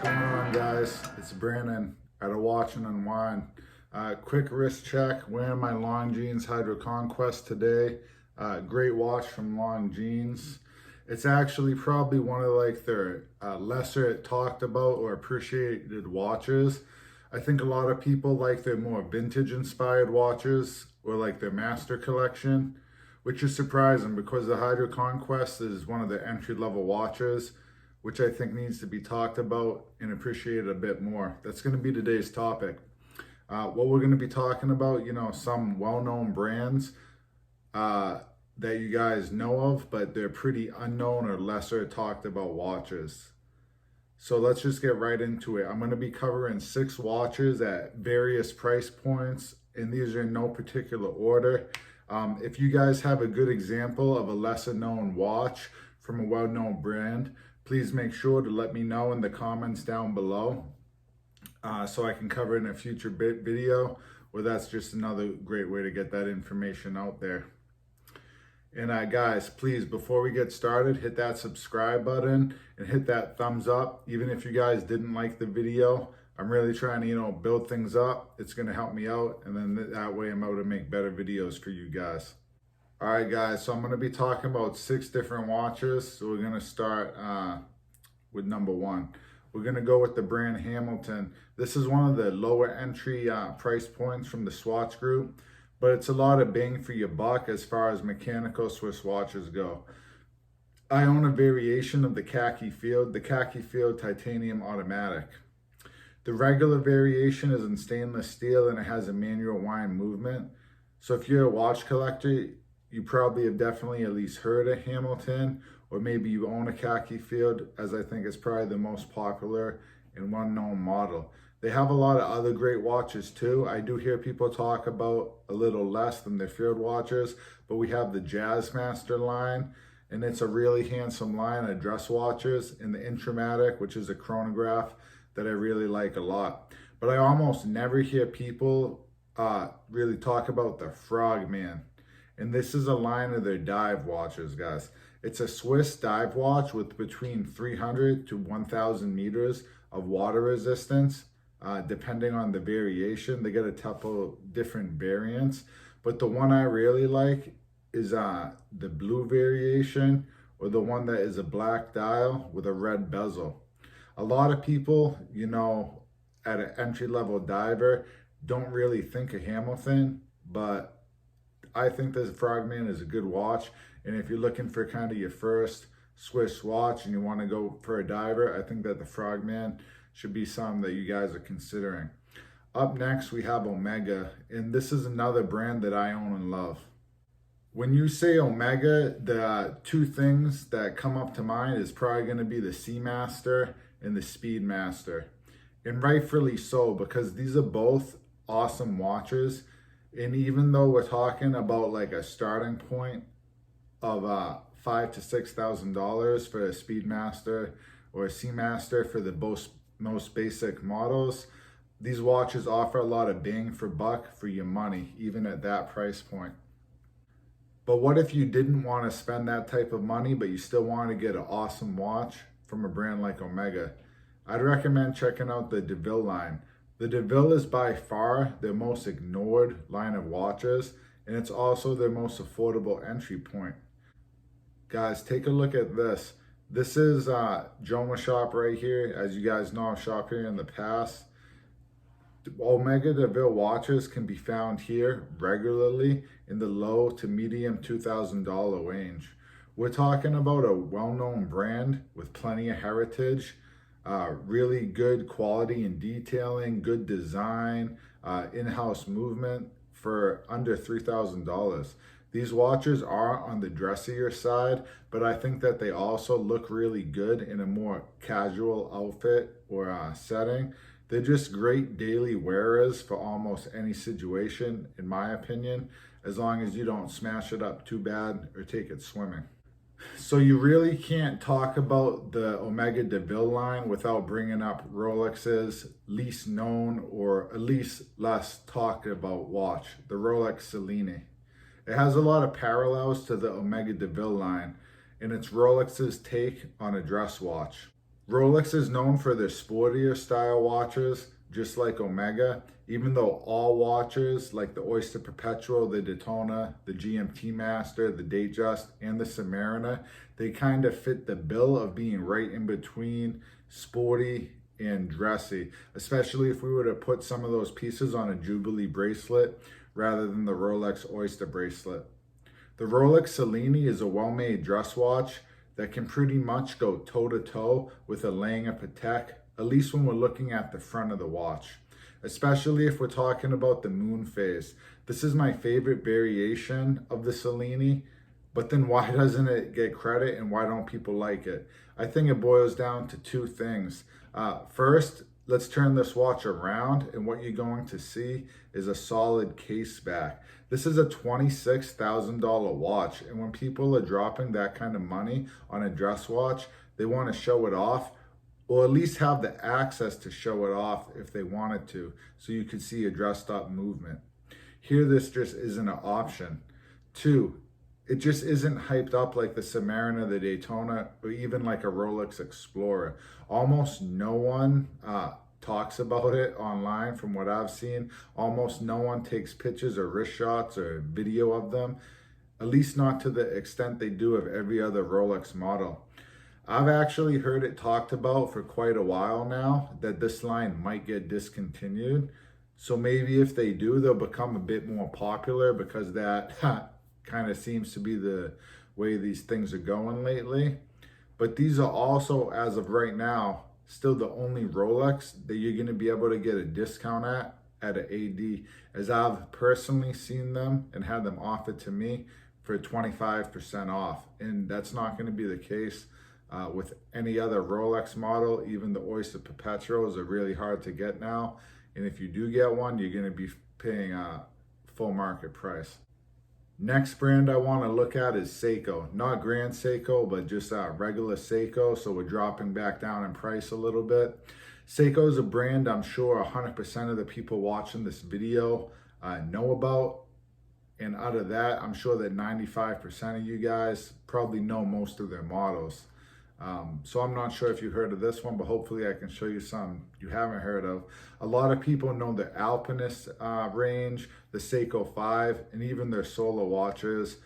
going on, guys? It's Brandon at a Watch and Unwind. Quick wrist check. Wearing my Long Jeans Hydro Conquest today. Great watch from Long Jeans. It's actually probably one of like their lesser talked about or appreciated watches. I think a lot of people like their more vintage inspired watches or like their master collection, which is surprising because the Hydro Conquest is one of the entry level watches, which I think needs to be talked about and appreciated a bit more. That's going to be today's topic. What we're going to be talking about, some well-known brands that you guys know of, but they're pretty unknown or lesser talked about watches. So let's just get right into it. I'm going to be covering 6 watches at various price points, and these are in no particular order. If you guys have a good example of a lesser known watch from a well-known brand, please make sure to let me know in the comments down below so I can cover it in a future video, or that's just another great way to get that information out there. And guys, please, before we get started, hit that subscribe button and hit that thumbs up. Even if you guys didn't like the video, I'm really trying to, build things up. It's going to help me out, and then that way I'm able to make better videos for you guys. All right, guys, so I'm going to be talking about 6 different watches. So we're going to start with number 1. We're going to go with the brand Hamilton. This is one of the lower entry price points from the Swatch group, but it's a lot of bang for your buck as far as mechanical Swiss watches go. I own a variation of the khaki field titanium automatic. The regular variation is in stainless steel and it has a manual wind movement. So if you're a watch collector, you probably have definitely at least heard of Hamilton, or maybe you own a khaki field, as I think it's probably the most popular and one-known model. They have a lot of other great watches too. I do hear people talk about a little less than their field watches, but we have the Jazzmaster line, and it's a really handsome line of dress watches, and the Intramatic, which is a chronograph that I really like a lot. But I almost never hear people really talk about the Frogman. And this is a line of their dive watches, guys. It's a Swiss dive watch with between 300 to 1,000 meters of water resistance, depending on the variation. They get a couple different variants, but the one I really like is the blue variation, or the one that is a black dial with a red bezel. A lot of people, at an entry-level diver, don't really think of Hamilton, but I think this Frogman is a good watch, and if you're looking for kind of your first Swiss watch and you want to go for a diver, I think that the Frogman should be something that you guys are considering. Up next, we have Omega, and this is another brand that I own and love. When you say Omega, the 2 things that come up to mind is probably going to be the Seamaster and the Speedmaster, and rightfully so, because these are both awesome watches. And even though we're talking about like a starting point of $5,000 to $6,000 for a Speedmaster or a Seamaster for the most basic models, these watches offer a lot of bang for buck for your money, even at that price point. But what if you didn't want to spend that type of money, but you still want to get an awesome watch from a brand like Omega? I'd recommend checking out the DeVille line. The DeVille is by far their most ignored line of watches, and it's also their most affordable entry point. Guys, take a look at this. This is Joma's shop right here. As you guys know, I've shopped here in the past. Omega DeVille watches can be found here regularly in the low to medium $2,000 range. We're talking about a well-known brand with plenty of heritage, really good quality and detailing, good design, in-house movement for under $3,000. These watches are on the dressier side, but I think that they also look really good in a more casual outfit or setting. They're just great daily wearers for almost any situation, in my opinion, as long as you don't smash it up too bad or take it swimming. So you really can't talk about the Omega DeVille line without bringing up Rolex's least known, or at least less talked about watch, the Rolex Cellini. It has a lot of parallels to the Omega DeVille line, and it's Rolex's take on a dress watch. Rolex is known for their sportier style watches, just like Omega, even though all watches like the Oyster Perpetual, the Daytona, the GMT Master, the Datejust, and the Submariner, they kind of fit the bill of being right in between sporty and dressy, especially if we were to put some of those pieces on a Jubilee bracelet rather than the Rolex Oyster bracelet. The Rolex Cellini is a well-made dress watch that can pretty much go toe-to-toe with a Lange Patek, at least when we're looking at the front of the watch, especially if we're talking about the moon phase. This is my favorite variation of the Cellini, but then why doesn't it get credit and why don't people like it? I think it boils down to two things. First, let's turn this watch around, and what you're going to see is a solid case back. This is a $26,000 watch, and when people are dropping that kind of money on a dress watch, they want to show it off, or at least have the access to show it off if they wanted to, so you could see a dressed up movement. Here, this just isn't an option. Two, it just isn't hyped up like the Submariner, the Daytona, or even like a Rolex Explorer. Almost no one talks about it online from what I've seen. Almost no one takes pictures or wrist shots or video of them, at least not to the extent they do of every other Rolex model. I've actually heard it talked about for quite a while now that this line might get discontinued. So maybe if they do, they'll become a bit more popular, because that kind of seems to be the way these things are going lately. But these are also, as of right now, still the only Rolex that you're going to be able to get a discount at an AD, as I've personally seen them and had them offered to me for 25% off. And that's not going to be the case with any other Rolex model. Even the Oyster Perpetuals are really hard to get now. And if you do get one, you're going to be paying full market price. Next brand I want to look at is Seiko. Not Grand Seiko, but just regular Seiko. So we're dropping back down in price a little bit. Seiko is a brand I'm sure 100% of the people watching this video know about. And out of that, I'm sure that 95% of you guys probably know most of their models. So I'm not sure if you heard of this one, but hopefully I can show you some you haven't heard of. A lot of people know the Alpinist range, the Seiko 5, and even their Solar watches.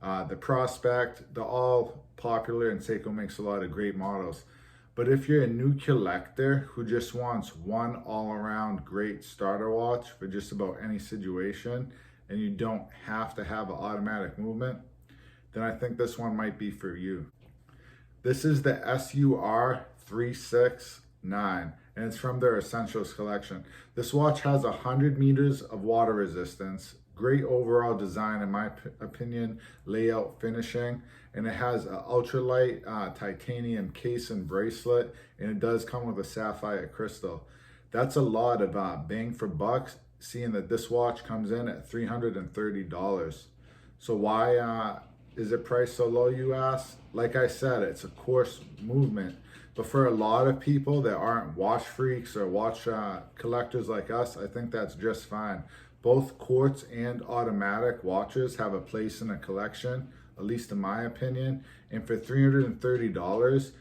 The Prospect, they're all popular, and Seiko makes a lot of great models. But if you're a new collector who just wants one all-around great starter watch for just about any situation, and you don't have to have an automatic movement, then I think this one might be for you. This is the SUR 369, and it's from their Essentials collection. This watch has 100 meters of water resistance, great overall design in my opinion, layout, finishing, and it has an ultralight titanium case and bracelet, and it does come with a sapphire crystal. That's a lot of bang for bucks, seeing that this watch comes in at $330. So why is it priced so low, you ask? Like I said, it's a coarse movement. But for a lot of people that aren't watch freaks or watch collectors like us, I think that's just fine. Both quartz and automatic watches have a place in a collection, at least in my opinion. And for $330,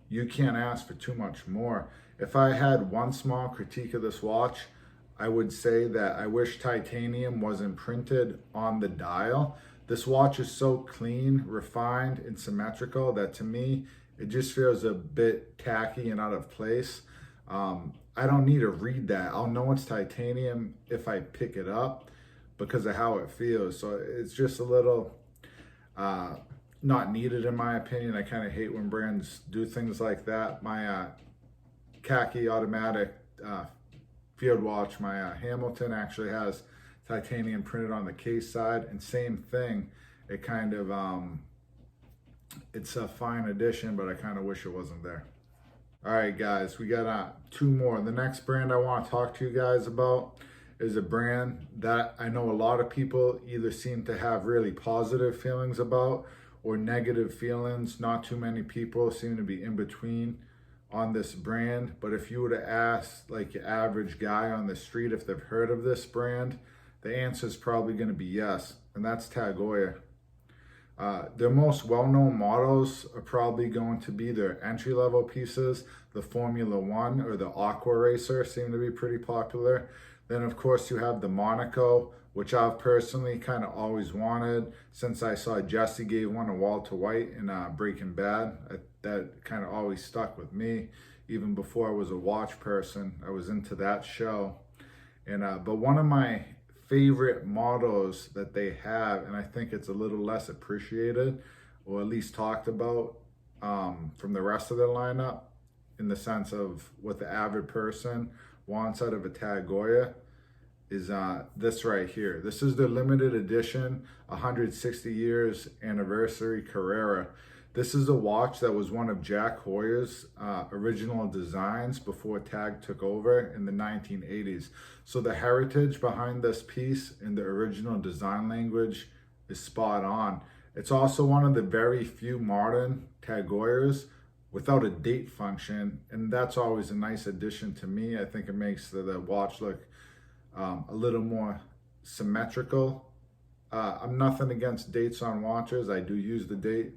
you can't ask for too much more. If I had one small critique of this watch, I would say that I wish titanium wasn't printed on the dial. This watch is so clean, refined, and symmetrical that to me, it just feels a bit tacky and out of place. I don't need to read that. I'll know it's titanium if I pick it up because of how it feels. So it's just a little not needed in my opinion. I kind of hate when brands do things like that. My khaki automatic field watch, my Hamilton, actually has titanium printed on the case side, and same thing. It kind of it's a fine addition, but I kind of wish it wasn't there. All right, guys, we got two more. The next brand I want to talk to you guys about is a brand that I know a lot of people either seem to have really positive feelings about or negative feelings. Not too many people seem to be in between on this brand. But if you were to ask like your average guy on the street if they've heard of this brand, the answer is probably going to be yes, and that's TAG Heuer. Their most well-known models are probably going to be their entry-level pieces. The Formula One or the Aqua Racer seem to be pretty popular. Then of course you have the Monaco, which I've personally kind of always wanted since I saw Jesse gave one to Walter White in Breaking Bad. That kind of always stuck with me. Even before I was a watch person, I was into that show. And but one of my favorite models that they have, and I think it's a little less appreciated or at least talked about from the rest of the lineup, in the sense of what the average person wants out of a Tag Heuer, is this right here. This is the limited edition 160 years anniversary Carrera. This is a watch that was one of Jack Heuer's original designs before Tag took over in the 1980s. So the heritage behind this piece in the original design language is spot on. It's also one of the very few modern Tag Heuers without a date function, and that's always a nice addition to me. I think it makes the watch look a little more symmetrical. I'm nothing against dates on watches. I do use the date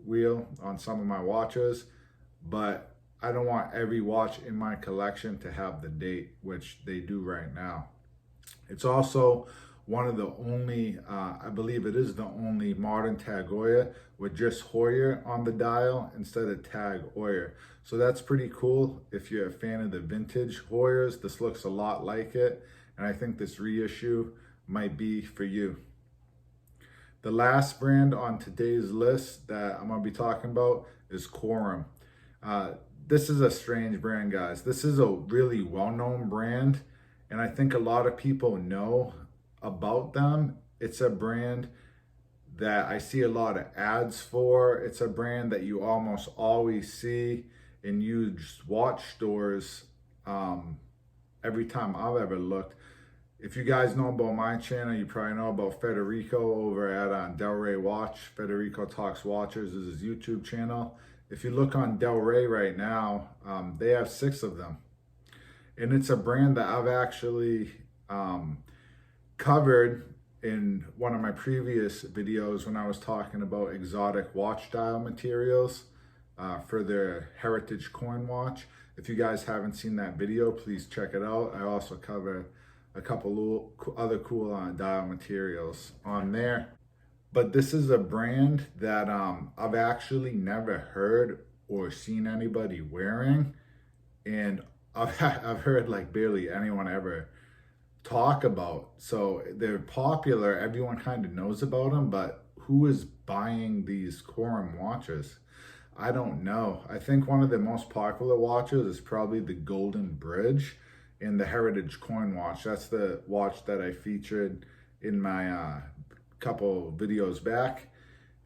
wheel on some of my watches, but I don't want every watch in my collection to have the date, which they do right now. It's also one of the only, I believe it is the only modern Tag Heuer with just Heuer on the dial instead of Tag Heuer. So that's pretty cool. If you're a fan of the vintage Heuers, this looks a lot like it, and I think this reissue might be for you. The last brand on today's list that I'm going to be talking about is Corum. This is a strange brand, guys. This is a really well-known brand, and I think a lot of people know about them. It's a brand that I see a lot of ads for. It's a brand that you almost always see in used watch stores every time I've ever looked. If you guys know about my channel, you probably know about Federico over at Del Rey Watch. Federico Talks Watches is his YouTube channel. If you look on Del Rey right now, they have 6 of them. And it's a brand that I've actually covered in one of my previous videos when I was talking about exotic watch dial materials for their heritage coin watch. If you guys haven't seen that video, please check it out. I also cover a couple other cool dial materials on there. But this is a brand that I've actually never heard or seen anybody wearing, and I've heard like barely anyone ever talk about. So they're popular, everyone kind of knows about them, but who is buying these Corum watches? I don't know. I think one of the most popular watches is probably the Golden Bridge and the Heritage Coin Watch. That's the watch that I featured in my couple videos back.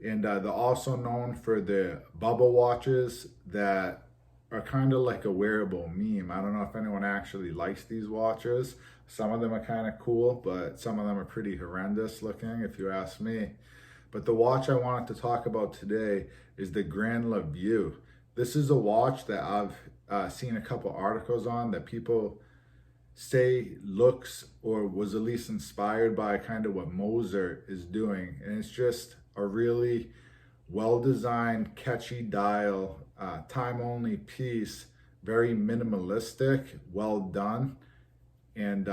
And they're also known for the bubble watches that are kind of like a wearable meme. I don't know if anyone actually likes these watches. Some of them are kind of cool, but some of them are pretty horrendous looking, if you ask me. But the watch I wanted to talk about today is the Grand Le Vieux. This is a watch that I've seen a couple articles on that people say looks or was at least inspired by kind of what Moser is doing. And it's just a really well-designed, catchy dial, time-only piece, very minimalistic, well done, and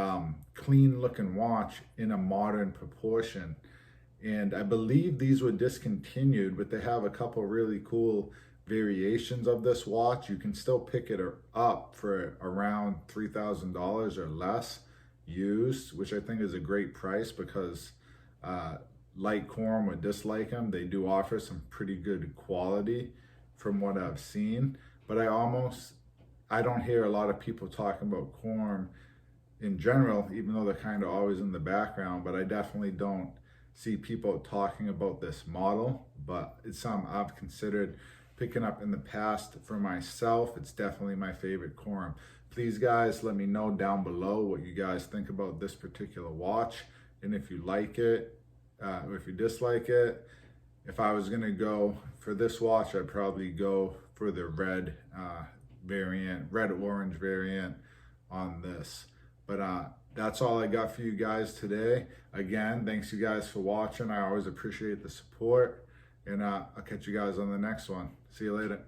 clean-looking watch in a modern proportion. And I believe these were discontinued, but they have a couple really cool variations of this watch. You can still pick it up for around $3,000 or less used, which I think is a great price because like Corum or dislike them, they do offer some pretty good quality from what I've seen. But I don't hear a lot of people talking about Corum in general, even though they're kind of always in the background, but I definitely don't see people talking about this model. But it's something I've considered picking up in the past for myself. It's definitely my favorite Corum. Please guys, let me know down below what you guys think about this particular watch, and if you like it or if you dislike it. If I was gonna go for this watch, I'd probably go for the red orange variant on this. But That's all I got for you guys today. Again, thanks you guys for watching. I always appreciate the support, and I'll catch you guys on the next one. See you later.